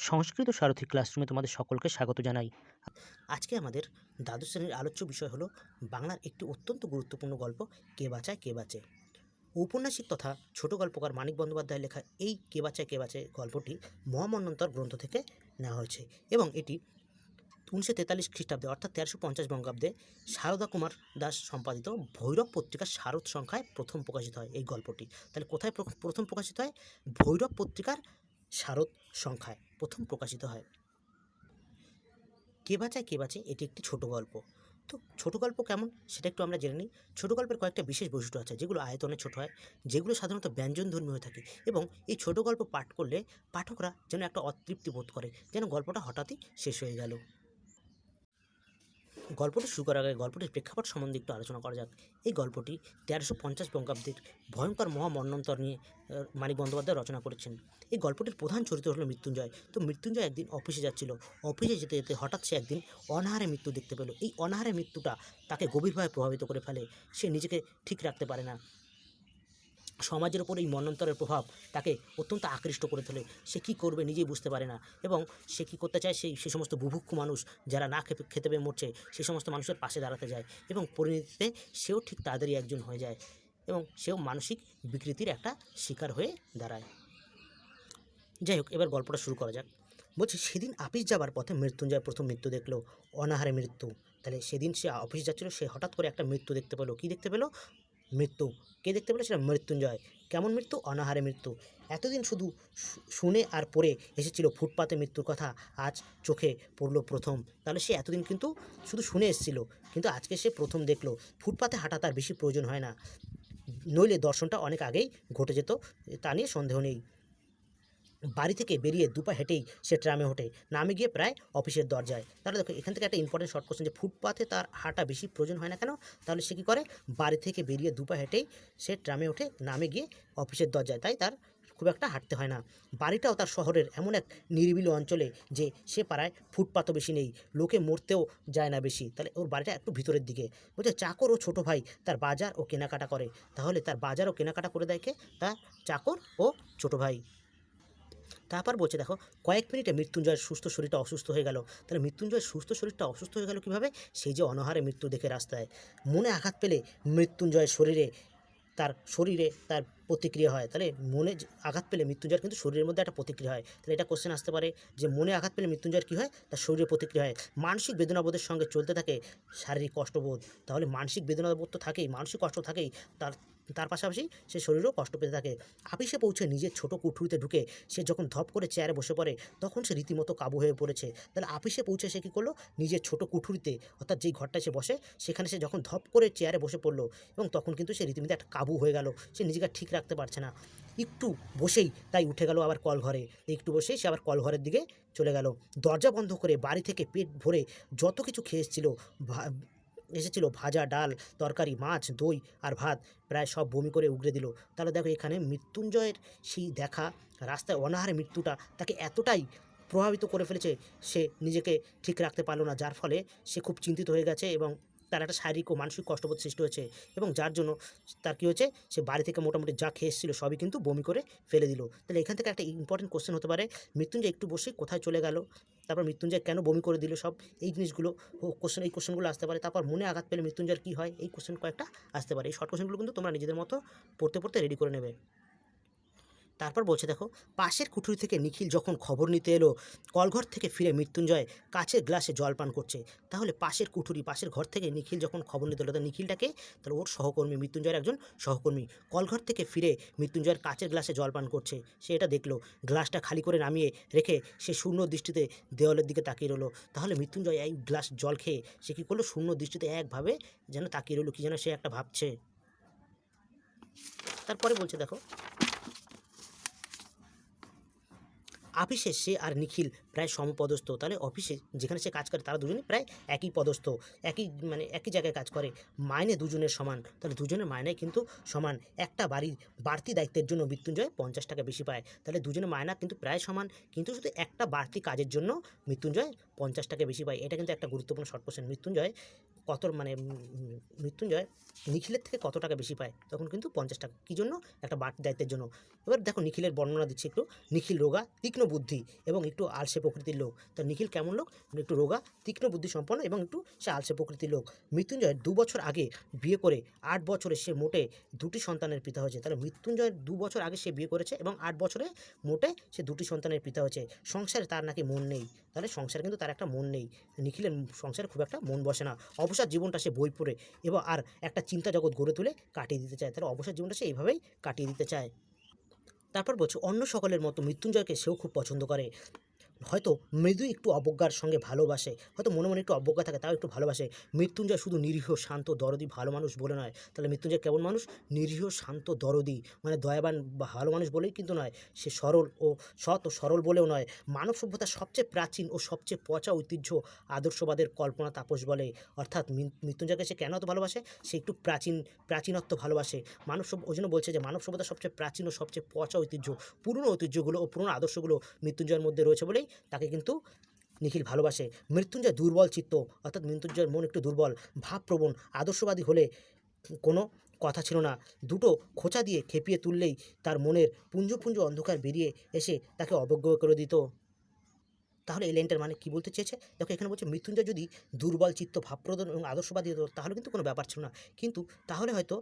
সংস্কৃত সারথি ক্লাসরুমে তোমাদের সকলকে স্বাগত জানাই। আজকে আমাদের দ্বাদশ শ্রেণীর আলোচ্য বিষয় হলো বাংলার একটি অত্যন্ত গুরুত্বপূর্ণ গল্প, কে বাঁচায় কে বাঁচে। ঔপন্যাসিক তথা ছোট গল্পকার মানিক বন্দ্যোপাধ্যায়ের লেখা এই কে বাঁচায় কে বাঁচে গল্পটি মহামন্বন্তর গ্রন্থ থেকে নেওয়া হয়েছে এবং এটি 1943 খ্রিস্টাব্দে অর্থাৎ 1350 বঙ্গাব্দে সারদা কুমার দাস সম্পাদিত ভৈরব পত্রিকার শারদ সংখ্যায় প্রথম প্রকাশিত হয় এই গল্পটি। তাহলে কোথায় প্রথম প্রকাশিত হয়? ভৈরব পত্রিকার শারদ সংখ্যায় প্রথম প্রকাশিত হয়। কে বাঁচায় কে বাঁচে এটি একটি ছোট গল্প। তো ছোট গল্প কেমন সেটা একটু আমরা জেনে নিই। ছোট গল্পের কয়েকটা বিশেষ বৈশিষ্ট্য আছে যেগুলো আয়তনে ছোট হয়, যেগুলো সাধারণত ব্যঞ্জনধর্মী হয়ে থাকে এবং এই ছোট গল্প পাঠ করলে পাঠকরা যেন একটা অতৃপ্তি বোধ করে, যেন গল্পটা হঠাৎই শেষ হয়ে গেল। গল্পটি শুরু করার আগে গল্পটির প্রেক্ষাপট সম্বন্ধে একটু আলোচনা করা যাক। এই গল্পটি 1350 বঙ্গাব্দের ভয়ঙ্কর মহামন্বন্তর নিয়ে মানিক বন্দ্যোপাধ্যায় রচনা করেছেন। এই গল্পটির প্রধান চরিত্র হলো মৃত্যুঞ্জয়। তো মৃত্যুঞ্জয় একদিন অফিসে যাচ্ছিল। অফিসে যেতে যেতে হঠাৎ সে একদিন অনাহারে মৃত্যু দেখতে পেল। এই অনাহারে মৃত্যুটা তাকে গভীরভাবে প্রভাবিত করে ফেলে। সে নিজেকে ঠিক রাখতে পারে না। সমাজের ওপর এই মন্বন্তরের প্রভাব তাকে অত্যন্ত আকৃষ্ট করে তোলে। সে কী করবে নিজেই বুঝতে পারে না এবং সে কী করতে চায়, সে সমস্ত বুভুক্ষু মানুষ যারা না খেতে পেয়ে মরছে সেই সমস্ত মানুষের পাশে দাঁড়াতে যায় এবং পরিণতিতে সেও ঠিক তাদেরই একজন হয়ে যায় এবং সেও মানসিক বিকৃতির একটা শিকার হয়ে দাঁড়ায়। যাই হোক, এবার গল্পটা শুরু করা যাক। বলছি, সেদিন অফিস যাবার পথে মৃত্যুঞ্জয় প্রথম মৃত্যু দেখলো, অনাহারে মৃত্যু। তাহলে সেদিন সে অফিস যাচ্ছিল, সে হঠাৎ করে একটা মৃত্যু দেখতে পেলো। কী দেখতে পেলো? মৃত্যু। কে দেখতে পেলো? সেটা মৃত্যুঞ্জয়। কেমন মৃত্যু? অনাহারে মৃত্যু। এতদিন শুধু শুনে আর পড়ে এসেছিল ফুটপাতে মৃত্যুর কথা, আজ চোখে পড়লো প্রথম। তাহলে সে এতদিন কিন্তু শুধু শুনে এসেছিল, কিন্তু আজকে সে প্রথম দেখলো। ফুটপাতে হাঁটা তার বেশি প্রয়োজন হয় না, নইলে দর্শনটা অনেক আগেই ঘটে যেত, তা নিয়ে সন্দেহ নেই। বাড়ি থেকে বেরিয়ে দুপা হেঁটেই সে ট্রামে ওঠে, নামে গিয়ে প্রায় অফিসের দরজায়। তাহলে দেখো এখান থেকে একটা ইম্পর্টেন্ট শর্ট কোশ্চেন, যে ফুটপাথে তার হাঁটা বেশি প্রয়োজন হয় না কেন? তাহলে সে কী করে? বাড়ি থেকে বেরিয়ে দুপা হেঁটেই সে ট্রামে ওঠে, নামে গিয়ে অফিসের দরজায়, তাই তার খুব একটা হাঁটতে হয় না। বাড়িটাও তার শহরের এমন এক নিরিবিলি অঞ্চলে যে সে পাড়ায় ফুটপাতও বেশি নেই, লোকে মরতেও যায় না বেশি। তাহলে ওর বাড়িটা একটু ভিতরের দিকে। বলছে চাকর ও ছোটো ভাই তার বাজার ও কেনাকাটা করে। তাহলে তার বাজার ও কেনাকাটা করে দেয় কে? তার চাকর ও ছোটো ভাই। তারপর বলছে দেখো, কয়েক মিনিটে মৃত্যুঞ্জয়ের সুস্থ শরীরটা অসুস্থ হয়ে গেল। তাহলে মৃত্যুঞ্জয়ের সুস্থ শরীরটা অসুস্থ হয়ে গেল কীভাবে? সেই যে অনাহারে মৃত্যু দেখে রাস্তায় মনে আঘাত পেলে মৃত্যুঞ্জয়ের শরীরে তার প্রতিক্রিয়া হয়। তাহলে মনে আঘাত পেলে মৃত্যুঞ্জয়ের কিন্তু শরীরের মধ্যে একটা প্রতিক্রিয়া হয়। তাহলে এটা কোশ্চেন আসতে পারে যে মনে আঘাত পেলে মৃত্যুঞ্জয়ের কী হয়? তার শরীরে প্রতিক্রিয়া হয়। মানসিক বেদনাবোধের সঙ্গে চলতে থাকে শারীরিক কষ্টবোধ। তাহলে মানসিক বেদনাবোধ তো থাকেই, মানসিক কষ্ট থাকেই, তার তার পাশাপাশি সে শরীরেও কষ্ট পেতে থাকে। অফিসে পৌঁছে নিজের ছোটো কুঠুরিতে ঢুকে সে যখন ধপ করে চেয়ারে বসে পড়ে, তখন সে রীতিমতো কাবু হয়ে পড়েছে। তাহলে অফিসে পৌঁছে সে কী করলো? নিজের ছোটো কুঠুরিতে, অর্থাৎ যেই ঘরটায় সে বসে, সেখানে সে যখন ধপ করে চেয়ারে বসে পড়লো এবং তখন কিন্তু সে রীতিমতো একটা কাবু হয়ে গেল। সে নিজেকে ঠিক রাখতে পারছে না। একটু বসেই তাই উঠে গেল আবার কলঘরে। একটু বসেই সে আবার কলঘরের দিকে চলে গেল। দরজা বন্ধ করে বাড়ি থেকে পেট ভরে যত কিছু খেয়ে এসেছিল ভাজা, ডাল, তরকারি, মাছ, দই আর ভাত, প্রায় সব বমি করে উগরে দিল। তাহলে দেখো এখানে মৃত্যুঞ্জয়ের সেই দেখা রাস্তায় অনাহারে মৃত্যুটা তাকে এতটাই প্রভাবিত করে ফেলেছে, সে নিজেকে ঠিক রাখতে পারলো না, যার ফলে সে খুব চিন্তিত হয়ে গেছে এবং তার একটা শারীরিক ও মানসিক কষ্টবোধ সৃষ্টি হয়েছে এবং যার জন্য তার কী হয়েছে? সে বাড়ি থেকে মোটামুটি যা খেয়ে এসেছিল সবই কিন্তু বমি করে ফেলে দিল। তাহলে এখান থেকে একটা ইম্পর্টেন্ট কোশ্চেন হতে পারে, মৃত্যুঞ্জয় একটু বসে কোথায় চলে গেল? তারপর মৃত্যুঞ্জয় কেন বমি করে দিল? সব এই জিনিসগুলো এই কোশ্চেনগুলো আসতে পারে। তারপর মনে আঘাত পেলে মৃত্যুঞ্জয়ের কী হয়? এই কোশ্চেন কয়েকটা আসতে পারে। এই শর্ট কোশ্চেনগুলো কিন্তু তোমরা নিজেদের মতো পড়তে পড়তে রেডি করে নেবে। তারপর বলছে দেখো, পাশের কুঠুরি থেকে নিখিল যখন খবর নিতে এলো, কলঘর থেকে ফিরে মৃত্যুঞ্জয় কাচের গ্লাসে জল পান করছে। তাহলে পাশের ঘর থেকে নিখিল যখন খবর নিতে এলো, নিখিলটাকে তাহলে ওর সহকর্মী, মৃত্যুঞ্জয়ের একজন সহকর্মী। কলঘর থেকে ফিরে মৃত্যুঞ্জয়ের কাচের গ্লাসে জল পান করছে, সে এটা দেখলো। গ্লাসটা খালি করে নামিয়ে রেখে সে শূন্য দৃষ্টিতে দেওয়ালের দিকে তাকিয়ে রইলো। তাহলে মৃত্যুঞ্জয় এই গ্লাস জল খেয়ে সে কী করলো? শূন্য দৃষ্টিতে একভাবে যেন তাকিয়ে রইলো, কী যেন সে একটা ভাবছে। তারপরে বলছে দেখো, অফিসে সে আর নিখিল প্রায় সমপদস্থ। তাহলে অফিসে যেখানে সে কাজ করে তারা দুজনেই প্রায় একই পদস্থ, একই জায়গায় কাজ করে। মাইনে দুজনের সমান। তাহলে দুজনের মাইনে কিন্তু সমান। একটা বাড়ির বাড়তি দায়িত্বের জন্য মৃত্যুঞ্জয় 50 টাকা বেশি পায়। তাহলে দুজনের মায়না কিন্তু প্রায় সমান, কিন্তু শুধু একটা বাড়তি কাজের জন্য মৃত্যুঞ্জয় 50 টাকা বেশি পায়। এটা কিন্তু একটা গুরুত্বপূর্ণ শর্ট কোশ্চেন। মৃত্যুঞ্জয় নিখিলের থেকে কত টাকা বেশি পায়? তখন কিন্তু 50 টাকা। কী জন্য? একটা বাড়তি দায়িত্বের জন্য। এবার দেখো নিখিলের বর্ণনা দিচ্ছি একটু। নিখিল রোগা, তীক্ষ্ণ বুদ্ধি এবং একটু আলসে প্রকৃতির লোক। তা নিখিল কেমন লোক? একটু রোগা, তীক্ষ্ণ বুদ্ধি সম্পন্ন এবং একটু সে আলসে প্রকৃতির লোক। মৃত্যুঞ্জয় 2 বছর আগে বিয়ে করে 8 বছরে সে মোটে 2টি সন্তানের পিতা হয়েছে। তাহলে মৃত্যুঞ্জয়ের 2 বছর আগে সে বিয়ে করেছে এবং 8 বছরে মোটে সে 2টি সন্তানের পিতা হয়েছে। সংসারে তার নাকি মন নেই। তাহলে সংসারে কিন্তু তার একটা মন নেই। নিখিলের সংসারে খুব একটা মন বসে না। অবসর জীবনটা সে বই পড়ে এবং আর একটা চিন্তা জগৎ গড়ে তুলে কাটিয়ে দিতে চায়। তাহলে অবসর জীবনটা সে এইভাবেই কাটিয়ে দিতে চায়। তারপর বলছে অন্য সকলের মতো মৃত্যুঞ্জয়কে সেও খুব পছন্দ করে। হয়তো মৃদু একটু অবজ্ঞার সঙ্গে ভালোবাসে, হয়তো মনে মনে একটু অবজ্ঞা থাকে, তাও একটু ভালোবাসে। মৃত্যুঞ্জয় শুধু নিরীহ, শান্ত, দরদি, ভালো মানুষ বলে নয়। তাহলে মৃত্যুঞ্জয় কেমন মানুষ? নিরীহ, শান্ত, দরদি, মানে দয়াবান বা ভালো মানুষ বলেই কিন্তু নয়, সে সরল ও সৎ ও সরল বলেও নয়। মানব সভ্যতার সবচেয়ে প্রাচীন ও সবচেয়ে পচা ঐতিহ্য আদর্শবাদের কল্পনা তাপস বলে। অর্থাৎ মৃত্যুঞ্জয়কে সে কেন এত ভালোবাসে? সে একটু প্রাচীনত্ব ভালোবাসে। ওই জন্য বলছে যে মানব সভ্যতার সবচেয়ে প্রাচীন ও সবচেয়ে পচা ঐতিহ্য, পুরনো ঐতিহ্যগুলো ও পুরনো আদর্শগুলো মৃত্যুঞ্জয়ের মধ্যে রয়েছে বলেই তাকে কিন্তু নিখিল ভালোবাসে। মৃত্যুঞ্জয় দুর্বল চিত্ত, অর্থাৎ মৃত্যুঞ্জয়ের মন একটু দুর্বল, ভাবপ্রবণ। আদর্শবাদী হলে কোনো কথা ছিল না। দুটো খোঁচা দিয়ে খেপিয়ে তুললেই তার মনের পুঞ্জ পুঞ্জ অন্ধকার বেরিয়ে এসে তাকে অবজ্ঞ করে দিত। তাহলে এই লাইনটার মানে কী বলতে চেয়েছে? দেখো এখানে বলছে মৃত্যুঞ্জয় যদি দুর্বল চিত্ত, ভাবপ্রবণ এবং আদর্শবাদী হতো তাহলে কিন্তু কোনো ব্যাপার ছিল না। কিন্তু তাহলে হয়তো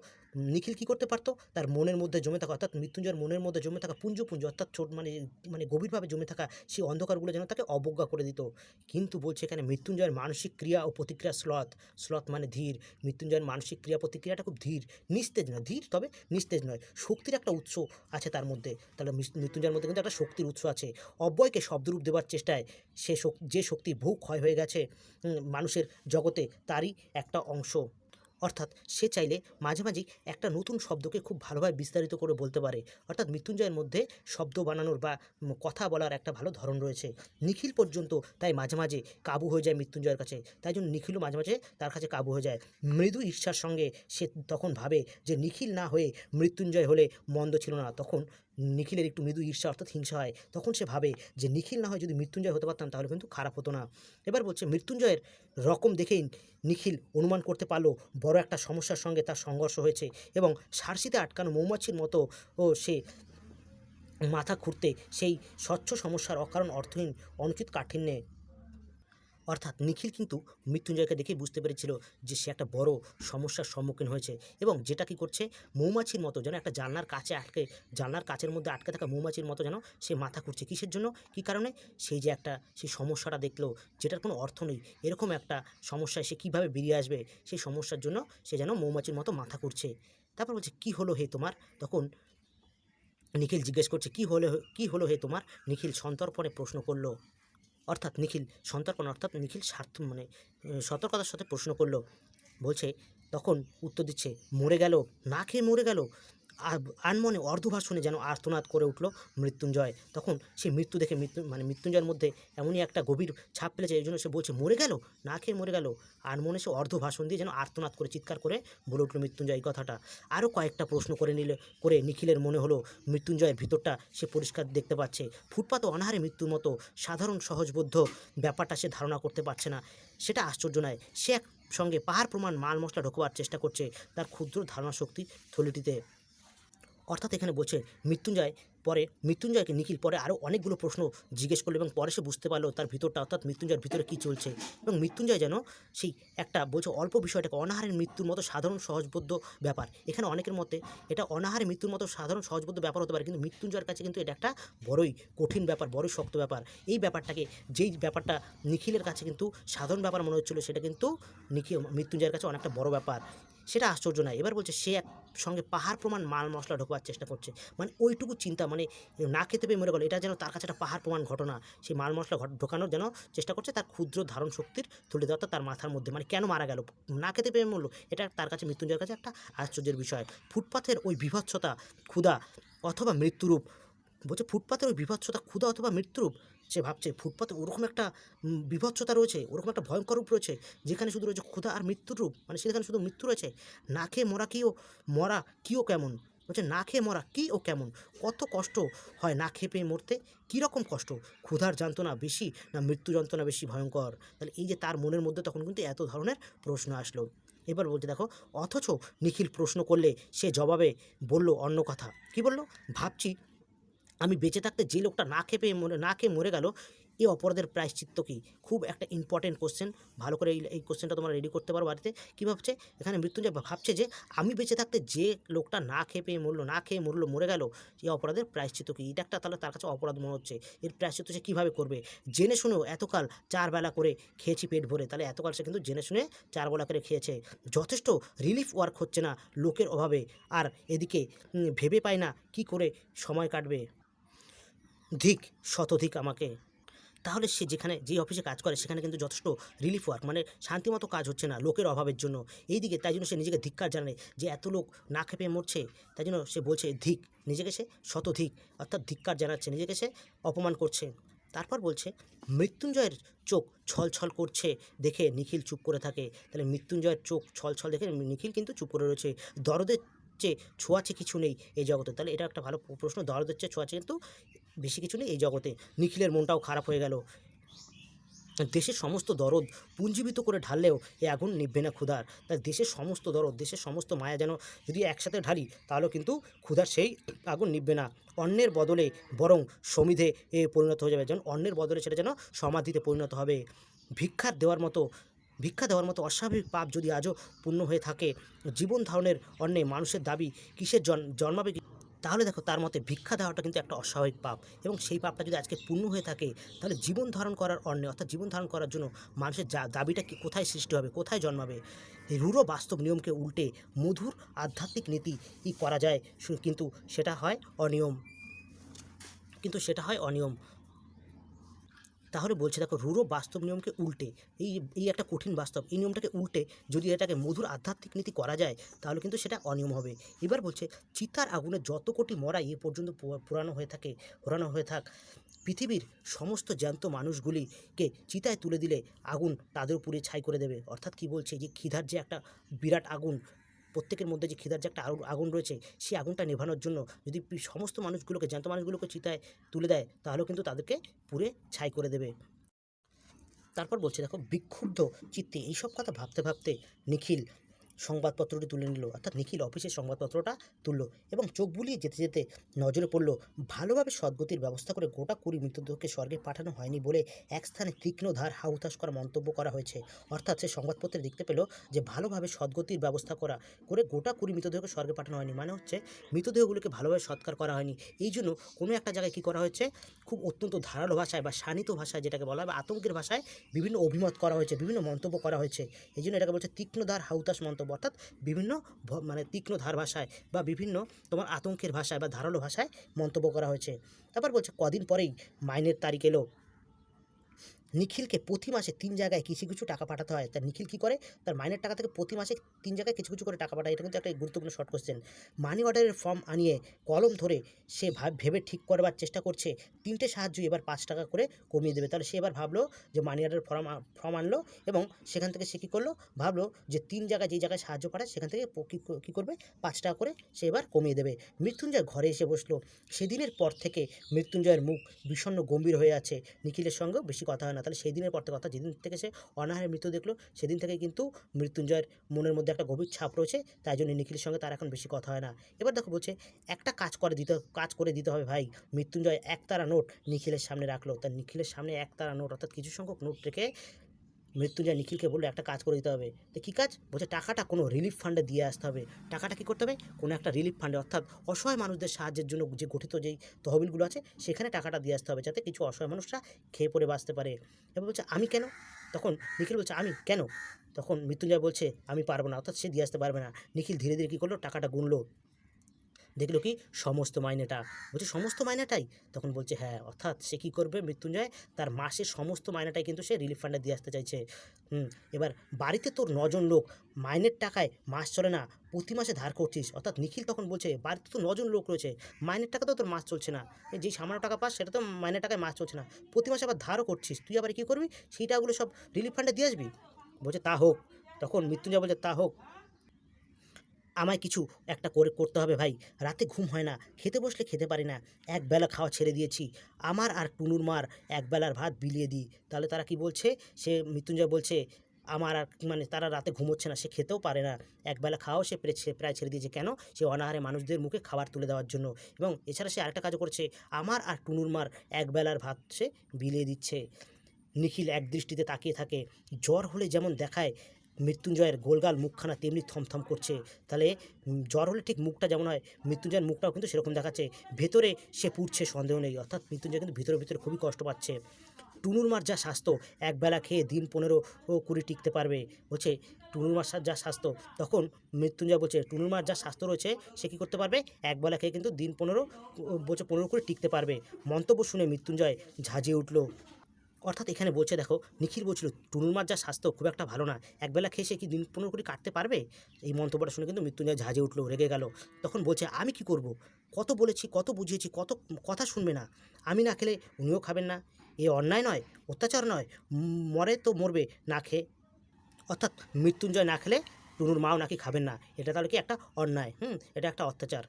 নিখিল কী করতে পারতো? তার মনের মধ্যে জমে থাকা, অর্থাৎ মৃত্যুঞ্জয়ের মনের মধ্যে জমে থাকা পুঞ্জ পুঞ্জ, অর্থাৎ মানে গভীরভাবে জমে থাকা সেই অন্ধকারগুলো যেন তাকে অবজ্ঞা করে দিত। কিন্তু বলছে এখানে মৃত্যুঞ্জয়ের মানসিক ক্রিয়া ও প্রতিক্রিয়া স্লথ মানে ধীর। মৃত্যুঞ্জয়ের মানসিক ক্রিয়া প্রতিক্রিয়াটা খুব ধীর, নিস্তেজ নয়, ধীর তবে নিস্তেজ নয়। শক্তির একটা উৎস আছে তার মধ্যে। তাহলে মৃত্যুঞ্জয়ের মধ্যে কিন্তু একটা শক্তির উৎস আছে। অব্যয়কে শব্দরূপ দেওয়ার চেষ্টায় যে শক্তি বহু ক্ষয় হয়ে গেছে মানুষের জগতে, তারই একটা অংশ। অর্থাৎ সে চাইলে মাঝে মাঝেই একটা নতুন শব্দকে খুব ভালোভাবে বিস্তারিত করে বলতে পারে। অর্থাৎ মৃত্যুঞ্জয়ের মধ্যে শব্দ বানানোর বা কথা বলার একটা ভালো ধরন রয়েছে। নিখিল পর্যন্ত তাই মাঝে মাঝে কাবু হয়ে যায় মৃত্যুঞ্জয়ের কাছে। তাই জন্য নিখিলও মাঝে মাঝে তার কাছে কাবু হয়ে যায়। মৃদু ঈর্ষার সঙ্গে সে তখন ভাবে যে নিখিল না হয়ে মৃত্যুঞ্জয় হলে মন্দ ছিল না। তখন নিখিলের একটু মৃদু ঈর্ষা অর্থাৎ হিংসা হয়। তখন সে ভাবে যে নিখিল না হয় যদি মৃত্যুঞ্জয় হতে পারতাম তাহলে কিন্তু খারাপ হতো না। এবার বলছে মৃত্যুঞ্জয়ের রকম দেখেই নিখিল অনুমান করতে পারলো বড় একটা সমস্যার সঙ্গে তার সংঘর্ষ হয়েছে এবং সার্সিতে আটকানো মৌমাছির মতো সে মাথা খুঁড়তে সেই স্বচ্ছ সমস্যার অকারণ অর্থহীন অনুচিত কাঠিন্যে। অর্থাৎ নিখিল কিন্তু মৃত্যুঞ্জয়কে দেখেই বুঝতে পেরেছিল যে সে একটা বড় সমস্যার সম্মুখীন হয়েছে এবং যেটা কী করছে, মৌমাছির মতো যেন একটা জানলার কাচের মধ্যে আটকে থাকা মৌমাছির মতো যেন সে মাথা খুঁড়ছে। কিসের জন্য, কী কারণে? সেই সমস্যাটা দেখলো যেটার কোনো অর্থ নেই, এরকম একটা সমস্যায় সে কীভাবে বেরিয়ে আসবে, সেই সমস্যার জন্য সে যেন মৌমাছির মতো মাথা খুঁড়ছে। তারপর বলছে কী হলো হে তোমার? তখন নিখিল জিজ্ঞেস করছে কী হলো হে তোমার? নিখিল সন্তর্পণে প্রশ্ন করলো। অর্থাৎ নিখিল সতর্কতার সাথে প্রশ্ন করল। বলছে তখন উত্তর দিচ্ছে, মরে গেল, না খেয়ে মরে গেল। আনমনে অর্ধভাষণে যেন আর্তনাদ করে উঠল মৃত্যুঞ্জয়। তখন সে মৃত্যু দেখে মৃত্যুঞ্জয়ের মধ্যে এমনই একটা গভীর ছাপ ফেলেছে, এই জন্য সে বলছে মরে গেল, না খেয়ে মরে গেল। আনমনে সে অর্ধভাষণ দিয়ে যেন আর্তনাদ করে চিৎকার করে বলে উঠল মৃত্যুঞ্জয় এই কথাটা। আরও কয়েকটা প্রশ্ন করে নিখিলের মনে হলো মৃত্যুঞ্জয়ের ভিতরটা সে পরিষ্কার দেখতে পাচ্ছে। ফুটপাতে অনাহারে মৃত্যুর মতো সাধারণ সহজবোধ্য ব্যাপারটা সে ধারণা করতে পারছে না। সেটা আশ্চর্য নয়। সে সঙ্গে পাহাড় প্রমাণ মাল মশলা ঢোকবার চেষ্টা করছে তার ক্ষুদ্র ধারণা শক্তি থলিটিতে। অর্থাৎ এখানে বলছে মৃত্যুঞ্জয়কে নিখিল পরে আরও অনেকগুলো প্রশ্ন জিজ্ঞেস করলো এবং পরে সে বুঝতে পারলো তার ভিতরটা, অর্থাৎ মৃত্যুঞ্জয়ের ভিতরে কী চলছে। এবং মৃত্যুঞ্জয় যেন সেই একটা বলছে অল্প বিষয়টাকে অনাহারের মৃত্যুর মতো সাধারণ সহজবোধ্য ব্যাপার। এখানে অনেকের মতে এটা অনাহারে মৃত্যুর মতো সাধারণ সহজবোধ্য ব্যাপার হতে পারে, কিন্তু মৃত্যুঞ্জয়ের কাছে কিন্তু এটা একটা বড়ই কঠিন ব্যাপার, বড়ই শক্ত ব্যাপার। এই ব্যাপারটা নিখিলের কাছে কিন্তু সাধারণ ব্যাপার মনে হচ্ছিলো, সেটা কিন্তু মৃত্যুঞ্জয়ের কাছে অনেকটা বড় ব্যাপার। সেটা আশ্চর্য নয়। এবার বলছে সে সঙ্গে পাহাড় প্রমাণ মাল মশলা ঢোকবার চেষ্টা করছে। মানে ওইটুকু চিন্তা, মানে না খেতে পেয়ে মরে গেল, এটা যেন তার কাছে একটা পাহাড় প্রমাণ ঘটনা। সেই মাল মশলা ঢোকানোর যেন চেষ্টা করছে তার ক্ষুদ্র ধারণ শক্তির তুলে দেওয়া তার মাথার মধ্যে। মানে কেন মারা গেল, না খেতে পেয়ে মরলো, এটা তার কাছে মৃত্যুঞ্জয়ের কাছে একটা আশ্চর্যের বিষয়। ফুটপাথের ওই বিভৎসতা, ক্ষুধা অথবা মৃত্যুরূপ, বলছে ফুটপাথের ওই বিভৎসতা, ক্ষুধা অথবা মৃত্যুরূপ। সে ভাবছে ফুটপাতে ওরকম একটা বিভৎসতা রয়েছে, ওরকম একটা ভয়ঙ্কর রূপ রয়েছে যেখানে শুধু রয়েছে ক্ষুধা আর মৃত্যুর রূপ, মানে সেখানে শুধু মৃত্যু রয়েছে। না খেয়ে মরা কিও কেমন, বলছে না খেয়ে মরা কী ও কেমন, কত কষ্ট হয় না খেয়ে পেয়ে মরতে, কীরকম কষ্ট, ক্ষুধার যন্ত্রণা বেশি না মৃত্যু যন্ত্রণা বেশি ভয়ঙ্কর? তাহলে এই যে তার মনের মধ্যে তখন কিন্তু এত ধরনের প্রশ্ন আসলো। এবার বলতে দেখো, অথচ নিখিল প্রশ্ন করলে সে জবাবে বলল অন্য কথা। কি বলল? ভাবছি আমি বেঁচে থাকতে যে লোকটা না খেয়ে মরে গেল, এই অপরাধের প্রায়শ্চিত্ত কী? খুব একটা ইম্পর্টেন্ট কোশ্চেন। ভালো করে এই কোশ্চেনটা তোমরা রেডি করতে পারো বাড়িতে। কী ভাবছে এখানে মৃত্যুঞ্জয়? ভাবছে যে আমি বেঁচে থাকতে যে লোকটা না খেয়ে মরলো, মরে গেল, এই অপরাধের প্রায়শ্চিত্ত কী? এটা একটা তাহলে তার কাছে অপরাধ মনে হচ্ছে। এর প্রায়শ্চিত্ত সে কীভাবে করবে? জেনে শুনেও এতকাল 4 বেলা করে খেয়েছি পেট ভরে, তাহলে এতকাল সে কিন্তু জেনে শুনে 4 বেলা করে খেয়েছে। যথেষ্ট রিলিফ ওয়ার্ক হচ্ছে না লোকের অভাবে, আর এদিকে ভেবে পায় না কী করে সময় কাটবে। ধিক শতধিক আমাকে। তাহলে সে যে অফিসে কাজ করে সেখানে কিন্তু যথেষ্ট রিলিফ ওয়ার্ক, মানে শান্তিমতো কাজ হচ্ছে না লোকের অভাবের জন্য। এইদিকে তাই জন্য সে নিজেকে ধিক্কার জানায় যে এত লোক না খেপে মরছে, তাই জন্য সে বলছে ধিক, নিজেকে সে শতধিক অর্থাৎ ধিক্কার জানাচ্ছে, নিজেকে সে অপমান করছে। তারপর বলছে মৃত্যুঞ্জয়ের চোখ ছলছল করছে দেখে নিখিল চুপ করে থাকে। তাহলে মৃত্যুঞ্জয়ের চোখ ছলছল দেখে নিখিল কিন্তু চুপ করে রয়েছে। দরদের চেয়ে ছোঁয়াচে কিছু নেই এই জগতে। তাহলে এটা একটা ভালো প্রশ্ন, দরদের চেয়ে ছোঁয়াচে কিন্তু বেশি কিছু নেই এই জগতে। নিখিলের মনটাও খারাপ হয়ে গেল। দেশের সমস্ত দরদ পুঞ্জীবিত করে ঢাললেও এ আগুন নিভবে না ক্ষুধার। তাই দেশের সমস্ত দরদ, দেশের সমস্ত মায়া যেন যদি একসাথে ঢালি তাহলেও কিন্তু ক্ষুধার সেই আগুন নিভবে না। অন্যের বদলে বরং সমিধে পরিণত হয়ে যাবে, যেন অন্যের বদলে সেটা যেন সমাধিতে পরিণত হবে। ভিক্ষা দেওয়ার মতো অস্বাভাবিক পাপ যদি আজও পূর্ণ হয়ে থাকে, জীবন ধারণের অন্যে মানুষের দাবি কিসের জন্মাবে? তাহলে দেখো তার মতে ভিক্ষা দেওয়াটা কিন্তু একটা অস্বাভাবিক পাপ, এবং সেই পাপটা যদি আজকে পূর্ণ হয়ে থাকে তাহলে জীবন ধারণ করার অন্যে অর্থাৎ জীবন ধারণ করার জন্য মানুষের দাবিটা কি কোথায় সৃষ্টি হবে, কোথায় জন্মাবে? এই রূঢ় বাস্তব নিয়মকে উল্টে মধুর আধ্যাত্মিক নীতি করা যায়, কিন্তু সেটা হয় অনিয়ম। তাহলে বলছে দেখো রূঢ় বাস্তব নিয়মকে উল্টে, এই এই একটা কঠিন বাস্তব, এই নিয়মটাকে উল্টে যদি এটাকে মধুর আধ্যাত্মিক নীতি করা যায় তাহলে কিন্তু সেটা অনিয়ম হবে। এবার বলছে চিতার আগুনে যত কোটি মরাই এ পর্যন্ত পোড়ানো হয়ে থাক, পৃথিবীর সমস্ত জ্যান্ত মানুষগুলিকে চিতায় তুলে দিলে আগুন তাদের উপরে ছাই করে দেবে। অর্থাৎ কি বলছে, যে খিদার যে একটা বিরাট আগুন, প্রত্যেকের মধ্যে যে খিদার যে একটা আগুন রয়েছে, সেই আগুনটা নেভানোর জন্য যদি সমস্ত মানুষগুলোকে, জ্যান্ত মানুষগুলোকে চিতায় তুলে দেয় তাহলেও কিন্তু তাদেরকে পুড়ে ছাই করে দেবে। তারপর বলছে দেখো বিক্ষুব্ধ চিত্তে এইসব কথা ভাবতে ভাবতে নিখিল সংবাদপত্রটি তুলে নিল, অর্থাৎ নিখিল অফিসের সংবাদপত্রটা তুললো এবং চোখ বুলিয়ে যেতে যেতে নজরে পড়ল ভালোভাবে সদ্গতির ব্যবস্থা করে গোটা 20 মৃতদেহকে স্বর্গে পাঠানো হয়নি বলে এক স্থানে তীক্ষ্ণ ধার হাহুতাশ করা মন্তব্য করা হয়েছে। অর্থাৎ সে সংবাদপত্রে দেখতে পেল যে ভালোভাবে সদ্গতির ব্যবস্থা করে গোটা 20 মৃতদেহকে স্বর্গে পাঠানো হয়নি, মানে হচ্ছে মৃতদেহগুলোকে ভালোভাবে সৎকার করা হয়নি। এই জন্য কোনো একটা জায়গায় কী করা হয়েছে, খুব অত্যন্ত ধারালো ভাষায় বা শানিত ভাষায় যেটাকে বলা হয় বা আতঙ্কের ভাষায় বিভিন্ন অভিমত করা হয়েছে, বিভিন্ন মন্তব্য করা হয়েছে। এই জন্য এটাকে বলছে তীক্ষ্ণধার হাউতাস মন্তব্য, অর্থাৎ বিভিন্ন মানে তীক্ষ্ণধার ভাষায় বা বিভিন্ন তোমার আতঙ্কের ভাষায় বা ধারালো ভাষায় মন্তব্য করা হয়েছে। তারপর বলছে কদিন পরেই মাইনের তারিখ এলো। নিখিলকে প্রতি মাসে 3 জায়গায় কিছু কিছু টাকা পাঠাতে হয়। তা নিখিল কী করে, তার মাইনের টাকা থেকে প্রতি মাসে 3 জায়গায় কিছু কিছু করে টাকা পাঠায়। এটা কিন্তু একটা গুরুত্বপূর্ণ শর্ট কোশ্চেন। মানি অর্ডারের ফর্ম আনিয়ে কলম ধরে সে ভেবে ঠিক করবার চেষ্টা করছে 3টে সাহায্য এবার 5 টাকা করে কমিয়ে দেবে। তাহলে সে এবার ভাবলো যে মানি অর্ডারের ফর্ম আনলো এবং সেখান থেকে সে কী করলো, ভাবলো যে 3 জায়গায় যেই জায়গায় সাহায্য পাঠায় সেখান থেকে কী করবে, 5 টাকা করে সে এবার কমিয়ে দেবে। মৃত্যুঞ্জয় ঘরে এসে বসলো। সেদিনের পর থেকে মৃত্যুঞ্জয়ের মুখ বিষণ্ণ গম্ভীর হয়ে আছে, নিখিলের সঙ্গেও বেশি কথা হয় না। তাহলে সেই দিনের পর থেকে, অর্থাৎ যেদিন থেকে সে অনাহারের মৃত্যু দেখলো সেদিন থেকে কিন্তু মৃত্যুঞ্জয়ের মনের মধ্যে একটা গভীর ছাপ রয়েছে, তাই জন্য নিখিলের সঙ্গে তার এখন বেশি কথা হয় না। এবার দেখো বলছে একটা কাজ করে দিতে হবে ভাই। মৃত্যুঞ্জয় একতারা নোট নিখিলের সামনে রাখলো। তার নিখিলের সামনে একতারা নোট অর্থাৎ কিছু সংখ্যক নোট রেখে মৃত্যুঞ্জয় নিখিলকে বললো একটা কাজ করে দিতে হবে। তো কী কাজ? বলছে টাকাটা কোনো রিলিফ ফান্ডে দিয়ে আসতে হবে। টাকাটা কী করতে হবে? কোনো একটা রিলিফ ফান্ডে, অর্থাৎ অসহায় মানুষদের সাহায্যের জন্য যে গঠিত যেই তহবিলগুলো আছে সেখানে টাকাটা দিয়ে আসতে হবে, যাতে কিছু অসহায় মানুষরা খেয়ে পড়ে বাঁচতে পারে। এবার বলছে আমি কেন? তখন নিখিল বলছে আমি কেন? তখন মৃত্যুঞ্জয় বলছে আমি পারবো না, অর্থাৎ সে দিয়ে আসতে পারবে না। নিখিল ধীরে ধীরে কী করলো, টাকাটা গুনলো, দেখলো কি সমস্ত মাইনেটা। বলছে সমস্ত মাইনেটাই? তখন বলছে হ্যাঁ। অর্থাৎ সে কী করবে, মৃত্যুঞ্জয় তার মাসের সমস্ত মাইনেটাই কিন্তু সে রিলিফ ফান্ডে দিয়ে আসতে চাইছে। এবার বাড়িতে তোর 9 জন লোক, মাইনের টাকায় মাস চলে না, প্রতি মাসে ধার করছিস। অর্থাৎ নিখিল তখন বলছে বাড়িতে তো 9 জন লোক রয়েছে, মাইনের টাকা তো তোর মাস চলছে না, যেই সামান্য টাকা পাস সেটা তো মাইনের টাকায় মাস চলছে না, প্রতি মাসে আবার ধারও করছিস, তুই আবার কী করবি, সেই টাকাগুলো সব রিলিফ ফান্ডে দিয়ে আসবি? বলছে তা হোক। তখন মৃত্যুঞ্জয় বলছে তা হোক, আমায় কিছু একটা করতে হবে ভাই। রাতে ঘুম হয় না, খেতে বসলে খেতে পারি না, একবেলা খাওয়া ছেড়ে দিয়েছি। আমার আর টুনুর মার একবেলার ভাত বিলিয়ে দিই। তাহলে তারা কি বলছে, সে মৃত্যুঞ্জয় বলছে আমার আর মানে তারা রাতে ঘুমোচ্ছে না, সে খেতেও পারে না, একবেলা খাওয়াও সে প্রায় ছেড়ে দিয়েছে। কেন? সে অনাহারে মানুষদের মুখে খাবার তুলে দেওয়ার জন্য। এবং এছাড়া সে আরেকটা কাজও করেছে, আমার আর টুনুর মার একবেলার ভাত সে বিলিয়ে দিচ্ছে। নিখিল এক দৃষ্টিতে তাকিয়ে থাকে। জ্বর হলে যেমন দেখায় মৃত্যুঞ্জয়ের গোলগাল মুখখানা তেমনি থমথম করছে। তাহলে জ্বর হলে ঠিক মুখটা যেমন হয়, মৃত্যুঞ্জয়ের মুখটাও কিন্তু সেরকম দেখাচ্ছে। ভেতরে সে পুড়ছে, সন্দেহ নেই। অর্থাৎ মৃত্যুঞ্জয় কিন্তু ভিতরে ভিতরে খুবই কষ্ট পাচ্ছে। টুনুর মার যা স্বাস্থ্য, একবেলা খেয়ে দিন 15-20 টিকতে পারবে। বলছে টুনুর মার যা স্বাস্থ্য, তখন মৃত্যুঞ্জয় বলছে টুনুর মার যা স্বাস্থ্য রয়েছে সে কী করতে পারবে, একবেলা খেয়ে কিন্তু দিন 15 বলছে 15-20 টিকতে পারবে। মন্তব্য শুনে মৃত্যুঞ্জয় ঝাঁঝিয়ে উঠল। অর্থাৎ এখানে বলছে, দেখো নিখিল বলছিল টুনুর মার যা স্বাস্থ্য খুব একটা ভালো না, একবেলা খেয়ে সে কি দিন 15-20 কাটতে পারবে। এই মন্তব্যটা শুনে কিন্তু মৃত্যুঞ্জয় ঝাঁঝিয়ে উঠলো, রেগে গেল। তখন বলছে, আমি কি করব, কত বলেছি, কত বুঝিয়েছি, কত কথা শুনবে না। আমি না খেলে উনিও খাবেন না, এ অন্যায় নয়, অত্যাচার নয়, মরে তো মরবে না খেয়ে। অর্থাৎ মৃত্যুঞ্জয় না খেলে টুনুর মাও নাকি খাবেন না, এটা তাহলে কি একটা অন্যায়, এটা একটা অত্যাচার।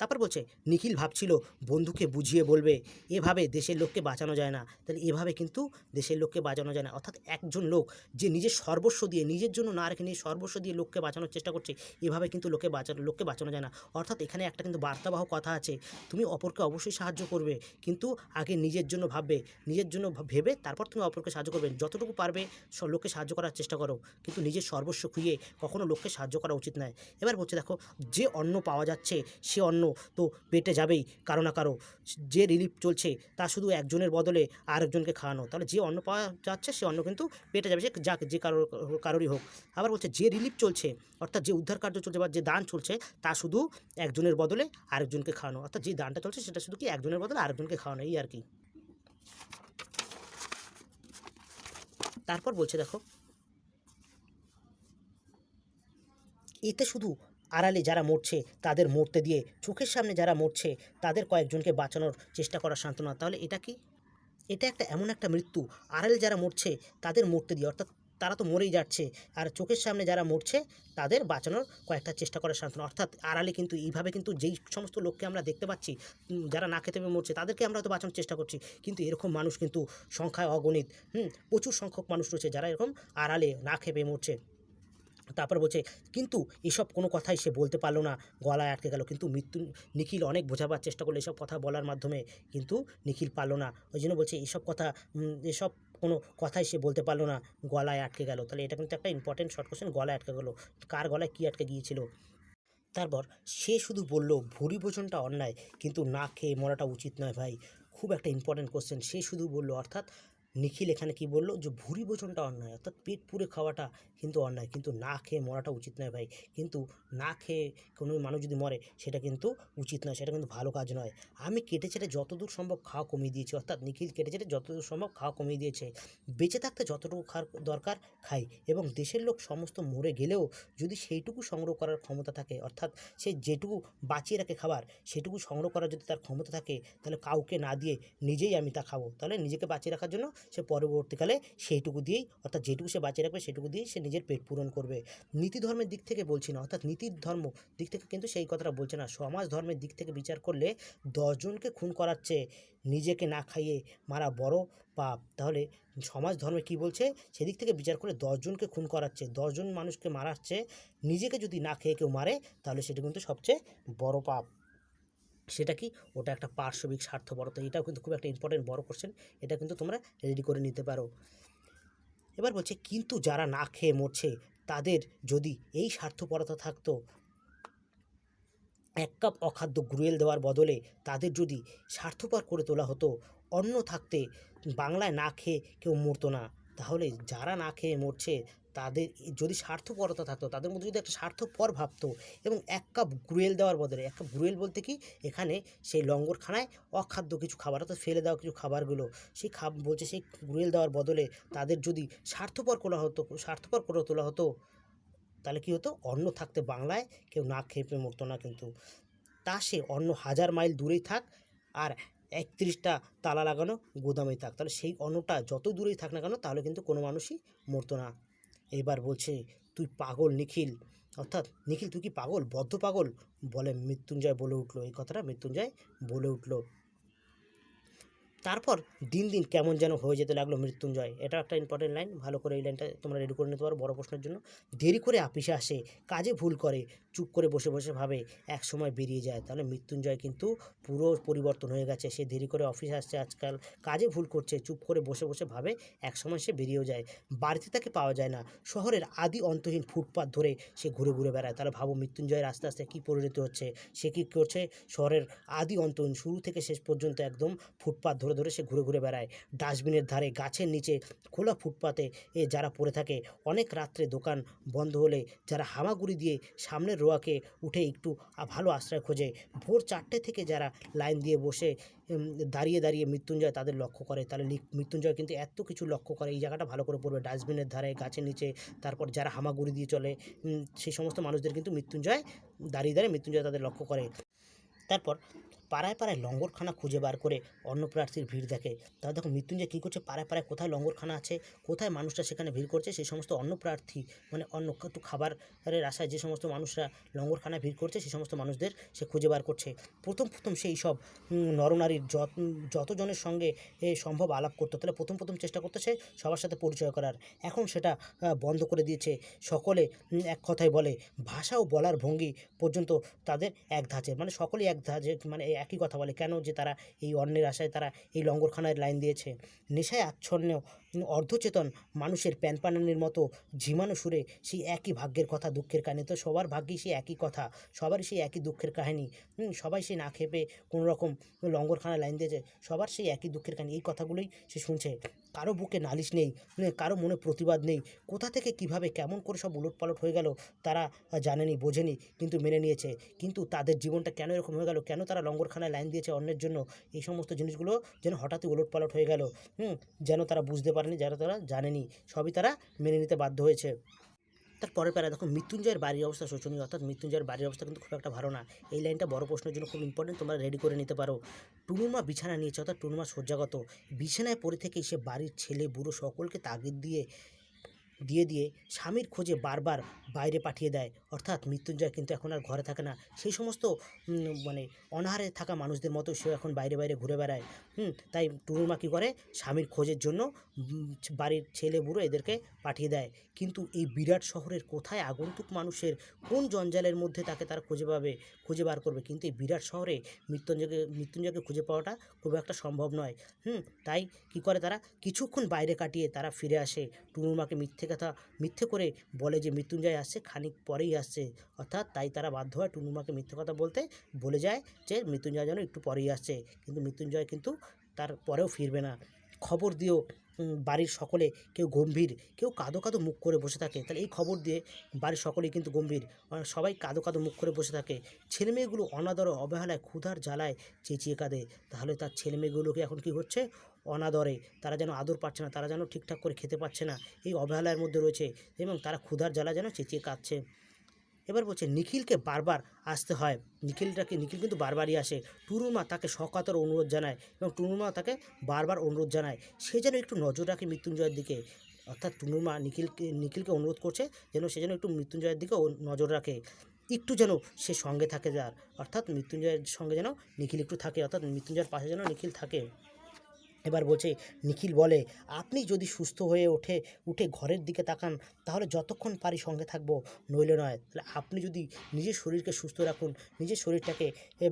তারপর বলছে, নিখিল ভাবছিল বন্ধুকে বুঝিয়ে বলবে, এভাবে দেশের লোককে বাঁচানো যায় না। তাহলে এভাবে কিন্তু দেশের লোককে বাঁচানো যায় না। অর্থাৎ একজন লোক যে নিজের সর্বস্ব দিয়ে, নিজের জন্য না রেখে নিজের সর্বস্ব দিয়ে লোককে বাঁচানোর চেষ্টা করছে, এভাবে কিন্তু লোককে বাঁচানো যায় না। অর্থাৎ এখানে একটা কিন্তু বার্তাবাহ কথা আছে, তুমি অপরকে অবশ্যই সাহায্য করবে, কিন্তু আগে নিজের জন্য ভাববে, নিজের জন্য ভেবে তারপর তুমি অপরকে সাহায্য করবে। যতটুকু পারবে লোককে সাহায্য করার চেষ্টা করো, কিন্তু নিজের সর্বস্ব খুইয়ে কখনো লোককে সাহায্য করা উচিত নয়। এবার বলছে, দেখো যে অন্ন পাওয়া যাচ্ছে সে অন্ন তো পেটে যাবেই কারো না কারো। যে রিলিফ চলছে তা শুধু একজনের বদলে আরেকজনকে খাওয়ানো। তাহলে যে অন্ন পাওয়া যাচ্ছে সে অন্ন কিন্তু পেটে যাবে, সে যাক যে কারোরই হোক। আবার বলছে, যে রিলিফ চলছে, অর্থাৎ যে উদ্ধার কার্য চলছে বা যে দান চলছে, তা শুধু একজনের বদলে আরেকজনকে খাওয়ানো। অর্থাৎ যে দানটা চলছে সেটা শুধু কি একজনের বদলে আরেকজনকে খাওয়ানো, এই আর কি। তারপর বলছে, দেখো এতে শুধু আড়ালে যারা মরছে তাদের মরতে দিয়ে, চোখের সামনে যারা মরছে তাদের কয়েকজনকে বাঁচানোর চেষ্টা করার সান্ত্বনা। তাহলে এটা কি? এটা একটা এমন একটা মৃত্যু, আড়ালে যারা মরছে তাদের মরতে দিয়ে, অর্থাৎ তারা তো মরেই যাচ্ছে, আর চোখের সামনে যারা মরছে তাদের বাঁচানোর কয়েকটা চেষ্টা করার সান্ত্বনা। অর্থাৎ আড়ালে কিন্তু এইভাবে কিন্তু যেই সমস্ত লোককে আমরা দেখতে পাচ্ছি যারা না খেতে পেয়ে মরছে, তাদেরকে আমরা তো বাঁচানোর চেষ্টা করছি, কিন্তু এরকম মানুষ কিন্তু সংখ্যায় অগণিত, প্রচুর সংখ্যক মানুষ রয়েছে যারা এরকম আড়ালে না খেয়ে পেয়ে মরছে। তারপর বলছে, কিন্তু এসব কোনো কথাই সে বলতে পারলো না, গলায় আটকে গেল। কিন্তু নিখিল অনেক বোঝাবার চেষ্টা করলো এসব কথা বলার মাধ্যমে, কিন্তু নিখিল পারলো না। ওই জন্য বলছে এসব কোনো কথাই সে বলতে পারলো না, গলায় আটকে গেল। তাহলে এটা কিন্তু একটা ইম্পর্টেন্ট শর্ট কোশ্চেন, গলায় আটকে গেলো, কার গলায় কী আটকে গিয়েছিল। তারপর সে শুধু বলল, ভুরি ভোজনটা অন্যায়, কিন্তু না খেয়ে মরাটা উচিত নয় ভাই। খুব একটা ইম্পর্টেন্ট কোশ্চেন, সে শুধু বলল, অর্থাৎ নিখিল এখানে কি বলল, যে ভুরি ভোজনটা অন্যায়, অর্থাৎ পেট পুরে খাওয়াটা কিন্তু অন্যায়, কিন্তু না খেয়ে মরাটা উচিত নয় ভাই। কিন্তু না খেয়ে কোনো মানুষ যদি মরে সেটা কিন্তু উচিত নয়, সেটা কিন্তু ভালো কাজ নয়। আমি কেটে ছেটে যতদূর সম্ভব খাওয়া কমিয়ে দিয়েছি, অর্থাৎ নিখিল কেটে ছেটে যতদূর সম্ভব খাওয়া কমিয়ে দিয়েছে। বেঁচে থাকতে যতটুকু খাওয়ার দরকার খাই, এবং দেশের লোক সমস্ত মরে গেলেও যদি সেইটুকু সংগ্রহ করার ক্ষমতা থাকে, অর্থাৎ সে যেটুকু বাঁচিয়ে রাখে খাবার, সেটুকু সংগ্রহ করার যদি তার ক্ষমতা থাকে, তাহলে কাউকে না দিয়ে নিজেই আমি তা খাবো। তাহলে নিজেকে বাঁচিয়ে রাখার জন্য সে পরবর্তীকালে সেইটুকু দিয়েই, অর্থাৎ যেটুকু সে বাঁচিয়ে রাখবে সেটুকু দিয়েই সে নিজের পেট পূরণ করবে। নীতি ধর্মের দিক থেকে বলছি না, অর্থাৎ নীতির ধর্ম দিক থেকে কিন্তু সেই কথাটা বলছে না, সমাজ ধর্মের দিক থেকে বিচার করলে 10 জনকে খুন করার চেয়ে নিজেকে না খাইয়ে মারা বড় পাপ। তাহলে সমাজ ধর্মে কী বলছে, সেদিক থেকে বিচার করে 10 জনকে খুন করাচ্ছে, 10 জন মানুষকে মারাচ্ছে, নিজেকে যদি না খেয়ে কেউ মারে তাহলে সেটা কিন্তু সবচেয়ে বড় পাপ। সেটা কি? ওটা একটা পার্শ্ববিক স্বার্থপরতা। এটাও কিন্তু খুব একটা ইম্পর্টেন্ট বড় কোশ্চেন, এটা কিন্তু তোমরা রেডি করে নিতে পারো। এবার বলছে, কিন্তু যারা না খেয়ে মরছে তাদের যদি এই স্বার্থপরতা থাকতো, এক কাপ অখাদ্য গ্রুয়েল দেওয়ার বদলে তাদের যদি স্বার্থপর করে তোলা হতো, অন্ন থাকতে বাংলায় না খেয়ে কেউ মরতো না। তাহলে যারা না খেয়ে মরছে তাদের যদি স্বার্থপরতা থাকতো, তাদের মধ্যে যদি একটা স্বার্থপর ভাবতো, এবং এক কাপ গ্রুয়েল দেওয়ার বদলে, এক কাপ গ্রুয়েল বলতে কি, এখানে সেই লঙ্গরখানায় অখাদ্য কিছু খাবার, অর্থাৎ ফেলে দেওয়া কিছু খাবারগুলো, সেই বলছে সেই গ্রুয়েল দেওয়ার বদলে তাদের যদি স্বার্থপর করে তোলা হতো, তাহলে কী হতো, অন্ন থাকতে বাংলায় কেউ না খেয়ে মরতো না। কিন্তু তা সে অন্ন 1000 মাইল দূরেই থাক, আর 31টা তালা লাগানো গুদামেই থাক, তাহলে সেই অন্নটা যত দূরেই থাক না কেন, তাহলে কিন্তু কোনো মানুষই মরতো না। এবার বলছে, তুই পাগল নিখিল, অর্থাৎ নিখিল তুই কি পাগল, বদ্ধ পাগল, বলে মৃত্যুঞ্জয় বলে উঠলো, এই কথাটা মৃত্যুঞ্জয় বলে উঠলো। তারপর দিন দিন কেমন যেন হয়ে যেতে লাগলো মৃত্যুঞ্জয়। এটাও একটা ইম্পর্টেন্ট লাইন, ভালো করে এই লাইনটা তোমরা রেডি করে নিতে পারো বড় প্রশ্নের জন্য। দেরি করে আপিসে আসে, কাজে ভুল করে, চুপ করে বসে বসে ভাবে, একসময় বেরিয়ে যায়। তাহলে মৃত্যুঞ্জয় কিন্তু পুরো পরিবর্তন হয়ে গেছে। সে দেরি করে অফিসে আসছে আজকাল, কাজে ভুল করছে, চুপ করে বসে বসে ভাবে, একসময় সে বেরিয়েও যায়। বাড়িতে তাকে পাওয়া যায় না, শহরের আদি অন্তহীন ফুটপাত ধরে সে ঘুরে ঘুরে বেড়ায়। তাহলে ভাবো মৃত্যুঞ্জয়ের আস্তে আস্তে কী পরিণতি হচ্ছে। সে কী করছে, শহরের আদি অন্তহীন শুরু থেকে শেষ পর্যন্ত একদম ফুটপাত ধরে ধরে সে ঘুরে ঘুরে বেড়ায়। ডাস্টবিনের ধারে, গাছের নিচে, খোলা ফুটপাতে যারা পড়ে থাকে। অনেক রাত্রে দোকান বন্ধ হলে যারা হামাগুড়ি দিয়ে সামনের রোয়াকে উঠে একটু ভালো আশ্রয় খোঁজে। ভোর 4টে থেকে যারা লাইন দিয়ে বসে দাঁড়িয়ে দাঁড়িয়ে মৃত্যুঞ্জয় তাদের লক্ষ্য করে। তাহলে মৃত্যুঞ্জয় কিন্তু এত কিছু লক্ষ্য করে। এই জায়গাটা ভালো করে পড়বে, ডাস্টবিনের ধারে, গাছের নিচে, তারপর যারা হামাগুড়ি দিয়ে চলে, সেই সমস্ত মানুষদের কিন্তু মৃত্যুঞ্জয় দাঁড়িয়ে দাঁড়িয়ে মৃত্যুঞ্জয় তাদের লক্ষ্য করে। তারপর পাড়ায় পাড়ায় লঙ্গরখানা খুঁজে বার করে অন্য প্রার্থীর ভিড় দেখে। তাহলে দেখো মৃত্যুঞ্জয় কী করছে, পাড়ায় পাড়ায় কোথায় লঙ্গরখানা আছে, কোথায় মানুষরা সেখানে ভিড় করছে, সেই সমস্ত অন্য প্রার্থী মানে অন্য একটু খাবারের আশায় যে সমস্ত মানুষরা লঙ্গরখানায় ভিড় করছে, সেই সমস্ত মানুষদের সে খুঁজে বার করছে। প্রথম প্রথম সেই সব নরনারীর যতজনের সঙ্গে সম্ভব আলাপ করতো। তাহলে প্রথম প্রথম চেষ্টা করতেছে সবার সাথে পরিচয় করার। এখন সেটা বন্ধ করে দিয়েছে। সকলে এক কথায় বলে, ভাষা ও বলার ভঙ্গি পর্যন্ত তাদের এক ধাঁচের, মানে সকলেই এক ধাঁচের, মানে একই কথা বলে। কেন যে তারা এই অন্যের আশায় তারা এই লঙ্গরখানায় লাইন দিয়েছে। নেশায় আচ্ছন্ন অর্ধচেতন মানুষের প্যানপানানির মতো ঝিমানো সুরে সেই একই ভাগ্যের কথা, দুঃখের কাহিনী। তো সবার ভাগ্যেই সেই একই কথা, সবারই সেই একই দুঃখের কাহিনী। সবাই সে না খেপে কোনো রকম লঙ্গরখানায় লাইন দিয়েছে, সবার সেই একই দুঃখের কাহিনী। এই কথাগুলোই সে শুনছে। কারো বুকে নালিশ নেই, কারো মনে প্রতিবাদ নেই। কোথা থেকে কিভাবে কেমন করে সব উলটপালট হয়ে গেল তারা জানেনি, বোঝেনি, কিন্তু মেনে নিয়েছে। কিন্তু তাদের জীবনটা কেন এরকম হয়ে গেল, কেন তারা লঙ্গরখানায় লাইন দিয়েছে অন্যের জন্য, এই সমস্ত জিনিসগুলো যেন হঠাৎই উলটপালট হয়ে গেল। যেন তারা বুঝতে পারেনি, যেন তারা জানেনি, সবই তারা মেনে নিতে বাধ্য হয়েছে। তার পরের প্যারা দেখো, মৃত্যুঞ্জয়ের বাড়ির অবস্থা শোচনীয়। অর্থাৎ মৃত্যুঞ্জয়ের বাড়ির অবস্থা কিন্তু খুব একটা ভালো না। এই লাইনটা বড় প্রশ্নের জন্য খুব ইম্পর্টেন্ট, তোমরা রেডি করে নিতে পারো। টুনুমা বিছানা নিয়েছে, অর্থাৎ টুনুমা শয্যাগত। বিছানায় পড়ে থেকেই সে বাড়ির ছেলে বুড়ো সকলকে তাগিদ দিয়ে দিয়ে স্বামীর খোঁজে বারবার বাইরে পাঠিয়ে দেয়। অর্থাৎ মৃত্যুঞ্জয় কিন্তু এখন আর ঘরে থাকে না। সেই সমস্ত মানে অনাহারে থাকা মানুষদের মতো সে এখন বাইরে বাইরে ঘুরে বেড়ায়। তাই টুনুর মা কী করে, স্বামীর খোঁজের জন্য বাড়ির ছেলে বুড়ো এদেরকে পাঠিয়ে দেয়। কিন্তু এই বিরাট শহরের কোথায় আগন্তুক মানুষের কোন জঞ্জালের মধ্যে তাকে তারা খুঁজে বার করবে। কিন্তু এই বিরাট শহরে মৃত্যুঞ্জয়কে খুঁজে পাওয়াটা খুব একটা সম্ভব নয়। তাই কী করে, তারা কিছুক্ষণ বাইরে কাটিয়ে তারা ফিরে আসে। টুনুর মাকে মিথ্যে করে বলে যে মৃত্যুঞ্জয় আসছে, খানিক পরেই আসছে। অর্থাৎ তাই তারা বাধ্য হয় টুনুর মাকে মিথ্যে কথা বলতে, বলে যায় যে মৃত্যুঞ্জয় যেন একটু পরেই আসছে। কিন্তু মৃত্যুঞ্জয় কিন্তু তার পরেও ফিরবে না। খবর দিয়েও বাড়ির সকলে কেউ গম্ভীর, কেউ কাঁদো কাঁদো মুখ করে বসে থাকে। তাহলে এই খবর দিয়ে বাড়ির সকলেই কিন্তু গম্ভীর, সবাই কাঁদো কাঁদো মুখ করে বসে থাকে। ছেলেমেয়েগুলো অনাদরে অবহেলায় ক্ষুধার জ্বালায় চেঁচিয়ে কাঁদে। তাহলে তার ছেলেমেয়েগুলোকে এখন কী হচ্ছে, অনাদরে, তারা যেন আদর পাচ্ছে না, তারা যেন ঠিকঠাক করে খেতে পাচ্ছে না, এই অবহেলার মধ্যে রয়েছে, এবং তারা ক্ষুধার জ্বালা যেন চেঁচিয়ে কাঁদছে। এবার বলছে নিখিলকে বারবার আসতে হয়। নিখিল কিন্তু বারবারই আসে। টুনুর মা তাকে সকাতর অনুরোধ জানায়, এবং টুনুর মা তাকে বারবার অনুরোধ জানায় সে যেন একটু নজর রাখে মৃত্যুঞ্জয়ের দিকে। অর্থাৎ টুনুর মা নিখিলকে অনুরোধ করছে সে যেন একটু মৃত্যুঞ্জয়ের দিকে নজর রাখে, একটু যেন সে সঙ্গে থাকে যার, অর্থাৎ মৃত্যুঞ্জয়ের সঙ্গে যেন নিখিল একটু থাকে, অর্থাৎ মৃত্যুঞ্জয়ের পাশে যেন নিখিল থাকে। এবার বলছে, নিখিল বলে, আপনি যদি সুস্থ হয়ে উঠে ঘরের দিকে তাকান তাহলে যতক্ষণ পারি সঙ্গে থাকবো, নইলে নয়। তাহলে আপনি যদি নিজের শরীরকে সুস্থ রাখুন, নিজের শরীরটাকে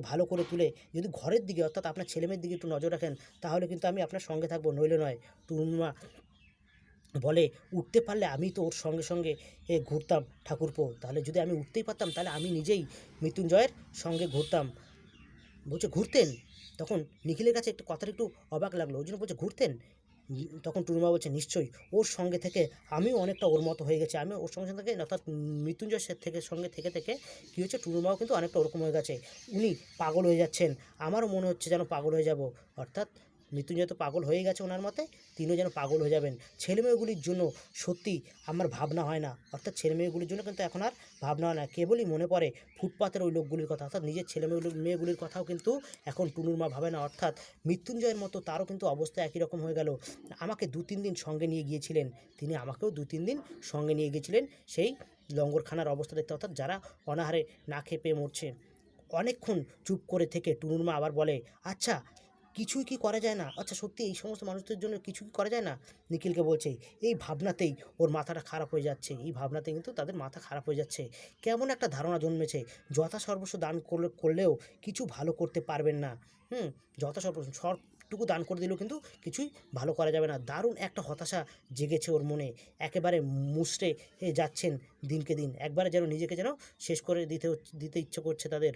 ভালো করে তুলে যদি ঘরের দিকে, অর্থাৎ আপনার ছেলেমেয়ের দিকে একটু নজর রাখেন, তাহলে কিন্তু আমি আপনার সঙ্গে থাকবো, নইলে নয়। টুনুমা বলে, উঠতে পারলে আমি তো ওর সঙ্গে সঙ্গে ঘুরতাম ঠাকুরপো। তাহলে যদি আমি উঠতেই পারতাম তাহলে আমি নিজেই মৃত্যুঞ্জয়ের সঙ্গে ঘুরতাম। বলছে ঘুরতেন? তখন নিখিলের কাছে একটু কথাটা একটু অবাক লাগলো, ওই জন্য বলছে ঘুরতেন? তখন টুনুমা বলছে, নিশ্চয়ই, ওর সঙ্গে থেকে আমিও অনেকটা ওর মতো হয়ে গেছে। আমি ওর সঙ্গে থেকে, অর্থাৎ মৃত্যুঞ্জয় সঙ্গে থেকে কী হচ্ছে, টুনুমাও কিন্তু অনেকটা ওরকম হয়ে গেছে। উনি পাগল হয়ে যাচ্ছেন, আমারও মনে হচ্ছে যেন পাগল হয়ে যাব। অর্থাৎ মৃত্যুঞ্জয় তো পাগল হয়ে গেছে ওনার মতে, তিনিও যেন পাগল হয়ে যাবেন। ছেলেমেয়েগুলির জন্য সত্যি আমার ভাবনা হয় না, অর্থাৎ ছেলেমেয়েগুলির জন্য কিন্তু এখন আর ভাবনা হয় না, কেবলই মনে পড়ে ফুটপাতের ওই লোকগুলির কথা। অর্থাৎ নিজের মেয়েগুলির কথাও কিন্তু এখন টুনুর মা ভাবে না। অর্থাৎ মৃত্যুঞ্জয়ের মতো তারও কিন্তু অবস্থা একই রকম হয়ে গেল। আমাকে 2-3 দিন সঙ্গে নিয়ে গিয়েছিলেন, তিনি আমাকেও 2-3 দিন সঙ্গে নিয়ে গিয়েছিলেন সেই লঙ্গরখানার অবস্থা দেখতে, অর্থাৎ যারা অনাহারে না খেয়ে পেয়ে মরছে। অনেকক্ষণ চুপ করে থেকে টুনুর মা আবার বলে, আচ্ছা কিছুই কি করা যায় না? আচ্ছা সত্যি এই সমস্ত মানুষদের জন্য কিছু কি করা যায় না? নিখিলকে বলছে। এই ভাবনাতেই ওর মাথাটা খারাপ হয়ে যাচ্ছে। এই ভাবনাতে কিন্তু তাদের মাথা খারাপ হয়ে যাচ্ছে। কেমন একটা ধারণা জন্মেছে, যথাসর্বস্ব দান করলেও কিছু ভালো করতে পারবেন না। হুম? যথাসর্বস্ব সবটুকু দান করে দিলেও কিন্তু কিছুই ভালো করা যাবে না। দারুণ একটা হতাশা জেগেছে ওর মনে। একেবারে মুষড়ে যাচ্ছেন দিনকে দিন। একবারে যেন নিজেকে যেন শেষ করে দিতে ইচ্ছে করছে তাদের।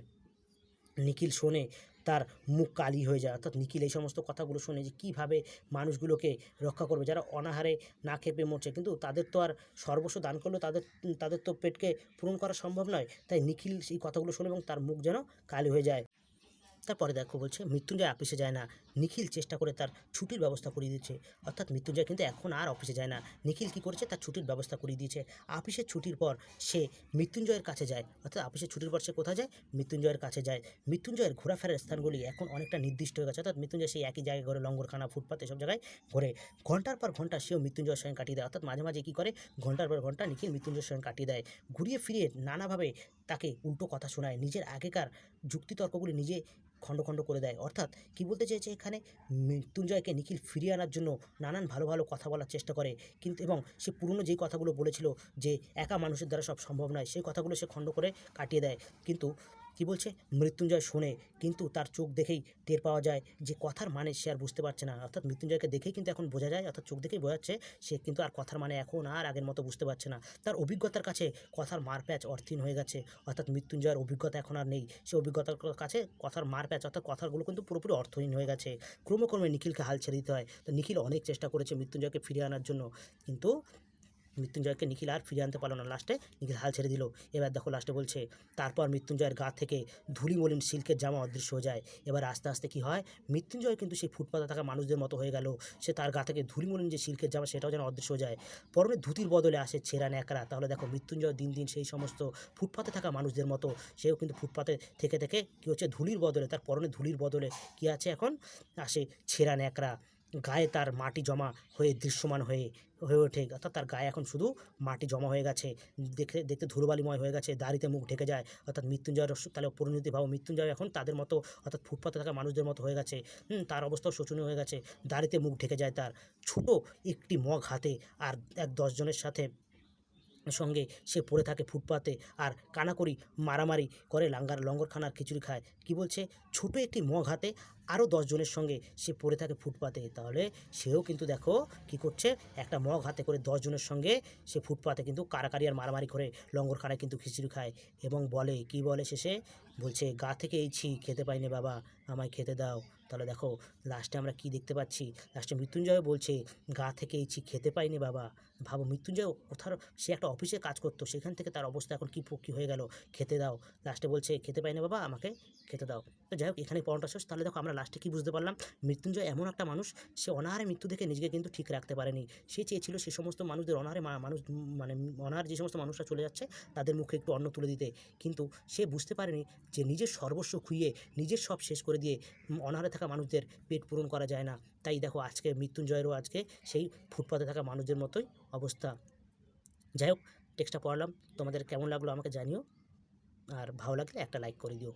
নিখিল শোনে, তার মুখ কালি হয়ে যায়। অর্থাৎ নিখিল এই সমস্ত কথাগুলো শোনে যে কীভাবে মানুষগুলোকে রক্ষা করবে, যারা অনাহারে না খেয়ে মরছে। কিন্তু তাদের তো আর সর্বস্ব দান করলেও তাদের তো পেটকে পূরণ করা সম্ভব নয়। তাই নিখিল সেই কথাগুলো শোনে এবং তার মুখ যেন কালি হয়ে যায়। তারপরে দেখো বলছে মৃত্যুঞ্জয় অফিসে যায় না। নিখিল চেষ্টা করে তার ছুটির ব্যবস্থা করিয়ে দিচ্ছে। অর্থাৎ মৃত্যুঞ্জয় কিন্তু এখন আর অফিসে যায় না। নিখিল কী করেছে, তার ছুটির ব্যবস্থা করিয়ে দিয়েছে। অফিসের ছুটির পর সে মৃত্যুঞ্জয়ের কাছে যায়। অর্থাৎ অফিসের ছুটির পর সে কোথায় যায়? মৃত্যুঞ্জয়ের কাছে যায়। মৃত্যুঞ্জয়ের ঘোরাফেরার স্থানগুলি এখন অনেকটা নির্দিষ্ট হয়ে গেছে। অর্থাৎ মৃত্যুঞ্জয় সেই একই জায়গায় ঘোরে, লঙ্গরখানা, ফুটপাত এসব জায়গায় ঘোরে। ঘন্টার পর ঘন্টা সেও মৃত্যুঞ্জয়ের সঙ্গে কাটিয়ে দেয়। অর্থাৎ মাঝে মাঝে কী করে, ঘন্টার পর ঘন্টা নিখিল মৃত্যুঞ্জয়ের সঙ্গে কাটিয়ে দেয়। ঘুরিয়ে ফিরিয়ে নানাভাবে তাকে উল্টো কথা শোনায়। নিজের আগেকার যুক্তিতর্কগুলি নিজে খণ্ড খণ্ড করে দেয়। অর্থাৎ কী বলতে চেয়েছে এখানে, মৃত্যুঞ্জয়কে নিখিল ফিরিয়ে আনার জন্য নানান ভালো ভালো কথা বলার চেষ্টা করে। কিন্তু এবং সে পুরনো যেই কথাগুলো বলেছিল যে একা মানুষের দ্বারা সব সম্ভব নয়, সেই কথাগুলো সে খণ্ড করে কাটিয়ে দেয়। কিন্তু কী বলছে, মৃত্যুঞ্জয় শোনে, কিন্তু তার চোখ দেখেই টের পাওয়া যায় যে কথার মানে সে আর বুঝতে পারছে না। অর্থাৎ মৃত্যুঞ্জয়কে দেখেই কিন্তু এখন বোঝা যায়, অর্থাৎ চোখ দেখেই বোঝা যাচ্ছে সে কিন্তু আর কথার মানে এখন আর আগের মতো বুঝতে পারছে না। তার অভিজ্ঞতার কাছে কথার মারপ্যাঁচ অর্থহীন হয়ে গেছে। অর্থাৎ মৃত্যুঞ্জয়ের অভিজ্ঞতা এখন আর নেই। সে অভিজ্ঞতার কাছে কথার মারপ্যাঁচ, অর্থাৎ কথাগুলো কিন্তু পুরোপুরি অর্থহীন হয়ে গেছে। ক্রমে ক্রমে নিখিলকে হাল ছেড়ে দিতে হয়। তো নিখিল অনেক চেষ্টা করেছে মৃত্যুঞ্জয়কে ফিরিয়ে আনার জন্য, কিন্তু মৃত্যুঞ্জয়কে নিখিল আর ফিরিয়ে আনতে পারল না। লাস্টে নিখিল হাল ছেড়ে দিল। এবার দেখো লাস্টে বলছে, তারপর মৃত্যুঞ্জয়ের গা থেকে ধূলিমলিন সিল্কের জামা অদৃশ্য হয়ে যায়। এবার আস্তে আস্তে কী হয়, মৃত্যুঞ্জয় কিন্তু সেই ফুটপাতে থাকা মানুষদের মতো হয়ে গেল। সে তার গা থেকে ধূলিমলিন যে সিল্কের জামা সেটাও যেন অদৃশ্য হয়ে যায়। পরনে ধুতির বদলে আসে ছেঁড়া ন্যাকড়া। তাহলে দেখো মৃত্যুঞ্জয় দিন দিন সেই সমস্ত ফুটপাতে থাকা মানুষদের মতো সেও কিন্তু ফুটপাতে থেকে কী হচ্ছে, ধুলির বদলে, তার পরনে ধুলির বদলে কী আছে এখন, আসে ছেঁড়া ন্যাকড়া। গায়ে তার মাটি জমা হয়ে দৃশ্যমান হয়ে হয়ে ওঠে। অর্থাৎ তার গায়ে এখন শুধু মাটি জমা হয়ে গেছে, দেখতে দেখতে ধুলোবালিময় হয়ে গেছে, দাড়িতে মুখ ঢেকে যায়। অর্থাৎ মৃত্যুঞ্জয়ের তাহলে পরিণতি ভাব, মৃত্যুঞ্জয় এখন তাদের মতো, অর্থাৎ ফুটপাতে থাকা মানুষদের মতো হয়ে গেছে। তার অবস্থাও শোচনীয় হয়ে গেছে, দাড়িতে মুখ ঢেকে যায় তার। ছোট একটি মগ হাতে আর ১-১০ জনের সঙ্গে সে পড়ে থাকে ফুটপাতে, আর কানাকড়ি মারামারি করে লঙ্গরখানার খিচুড়ি খায়। কী বলছে, ছোট একটি মগ হাতে আরও ১০ জনের সঙ্গে সে পড়ে থাকে ফুটপাতে। তাহলে সেও কিন্তু দেখো কী করছে, একটা মগ হাতে করে ১০ জনের সঙ্গে সে ফুটপাতে কিন্তু কাড়াকাড়ি আর মারামারি করে লঙ্গরখানায় কিন্তু খিচুড়ি খায়। এবং বলে, কী বলে শেষে, বলছে গা থেকে এই ছি খেতে পাইনি বাবা, আমায় খেতে দাও। তাহলে দেখো লাস্টে আমরা কী দেখতে পাচ্ছি, লাস্টে মৃত্যুঞ্জয় বলছে গা থেকে এই ছি খেতে পাইনি বাবা। ভাবো, মৃত্যুঞ্জয় কোথাও, সে একটা অফিসে কাজ করতো, সেখান থেকে তার অবস্থা এখন কী হয়ে গেল, খেতে দাও। লাস্টে বলছে খেতে পাই না বাবা, আমাকে খেতে দাও। তো যাই হোক, এখানেই পড়াটা শেষ। তাহলে দেখো আমরা লাস্টে কী বুঝতে পারলাম, মৃত্যুঞ্জয় এমন একটা মানুষ, সে অনাহারে মৃত্যু দেখে নিজেকে কিন্তু ঠিক রাখতে পারেনি। সে চেয়েছিল সে সমস্ত মানুষদের অনাহারে মানুষ, মানে অনাহারে যে সমস্ত মানুষরা চলে যাচ্ছে তাদের মুখে একটু অন্ন তুলে দিতে। কিন্তু সে বুঝতে পারেনি যে নিজের সর্বস্ব খুইয়ে, নিজের সব শেষ করে দিয়ে অনাহারে থাকা মানুষদের পেট পূরণ করা যায় না। তাই দেখো আজকে মৃত্যুঞ্জয়েরও আজকে সেই ফুটপাতে থাকা মানুষদের মতোই অবস্থা। যাই হোক, টেক্সটটা পড়ালাম, তোমাদের কেমন লাগলো আমাকে জানিও, আর ভালো লাগলে একটা লাইক করে দিও।